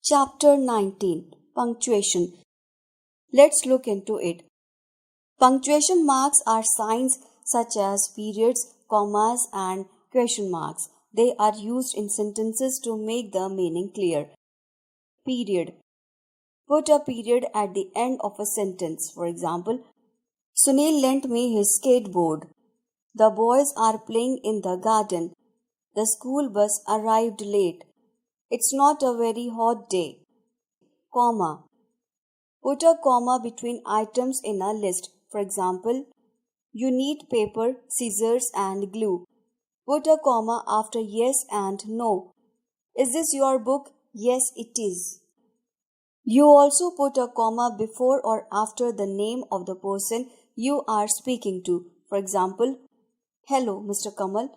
Chapter 19. Punctuation. Let's look into it. Punctuation marks are signs such as periods, commas, and question marks. They are used in sentences to make the meaning clear. Period. Put a period at the end of a sentence. For example, Sunil lent me his skateboard. The boys are playing in the garden. The school bus arrived late. It's not a very hot day. Comma. Put a comma between items in a list. For example, you need paper, scissors, and glue. Put a comma after yes and no. Is this your book? Yes, it is. You also put a comma before or after the name of the person you are speaking to. For example, hello, Mr. Kamal.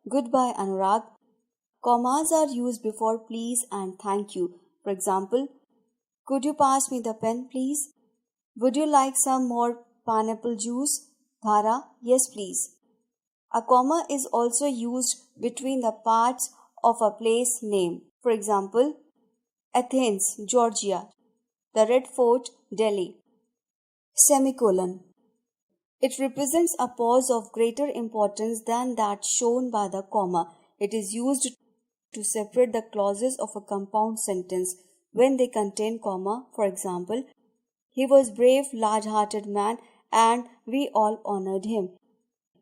Goodbye, Anurag. Commas are used before please and thank you. For example, could you pass me the pen, please? Would you like some more pineapple juice? Dhara, yes, please. A comma is also used between the parts of a place name. For example, Athens, Georgia. The Red Fort, Delhi. Semicolon. It represents a pause of greater importance than that shown by the comma. It is used to separate the clauses of a compound sentence when they contain comma. For example, he was brave, large-hearted man and we all honored him.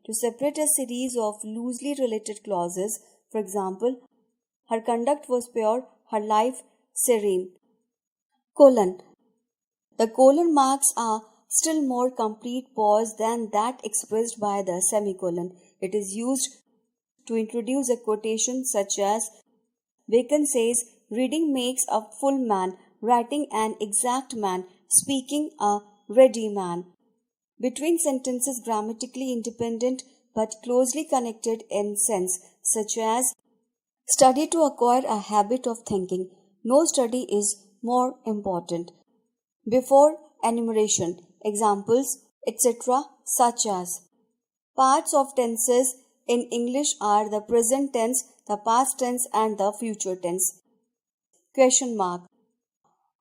To separate a series of loosely related clauses, for example, her conduct was pure, her life serene. Colon. The colon marks a still more complete pause than that expressed by the semicolon. It is used to introduce a quotation such as Bacon says, reading makes a full man, writing an exact man, speaking a ready man. Between sentences grammatically independent but closely connected in sense, such as study to acquire a habit of thinking. No study is more important. Before enumeration, examples, etc., such as parts of tenses in English are the present tense, the past tense, and the future tense. Question mark.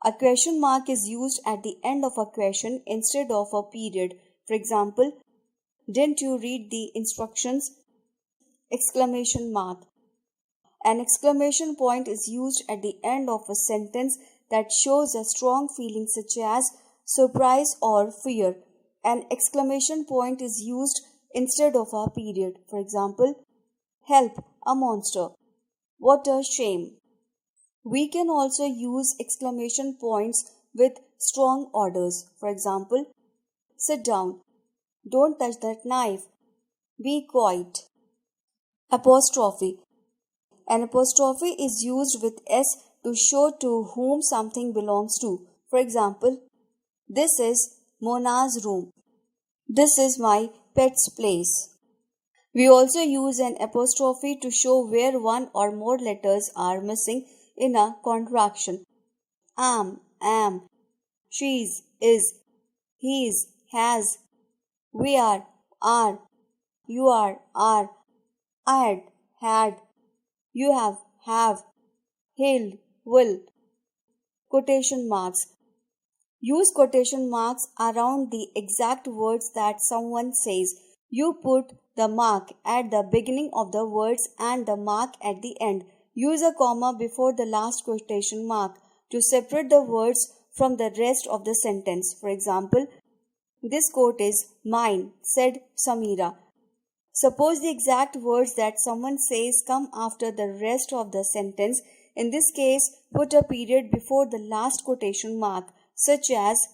A question mark is used at the end of a question instead of a period. For example, didn't you read the instructions? Exclamation mark. An exclamation point is used at the end of a sentence that shows a strong feeling such as surprise or fear. An exclamation point is used instead of a period. For example, help, a monster. What a shame. We can also use exclamation points with strong orders. For example, sit down. Don't touch that knife. Be quiet. Apostrophe. An apostrophe is used with S to show to whom something belongs to. For example, this is Mona's room. This is my pet's place. We also use an apostrophe to show where one or more letters are missing in a contraction. Am, she's, is, he's, has, we are, you are, I had, you have, he'll, will. Quotation marks. Use quotation marks around the exact words that someone says. You put the mark at the beginning of the words and the mark at the end. Use a comma before the last quotation mark to separate the words from the rest of the sentence. For example, this quote is mine, said Samira. Suppose the exact words that someone says come after the rest of the sentence. In this case, put a period before the last quotation mark, such as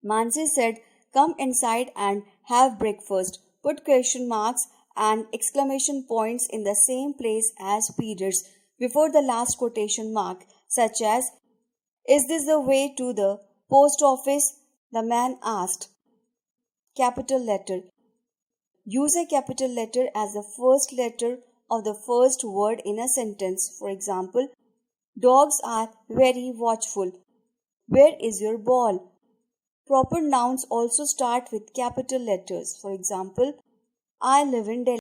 Mansi said, come inside and have breakfast. Put question marks and exclamation points in the same place as periods before the last quotation mark, such as is this the way to the post office? The man asked. Capital letter. Use a capital letter as the first letter of the first word in a sentence. For example, dogs are very watchful. Where is your ball? Proper nouns also start with capital letters. For example, I live in Delhi.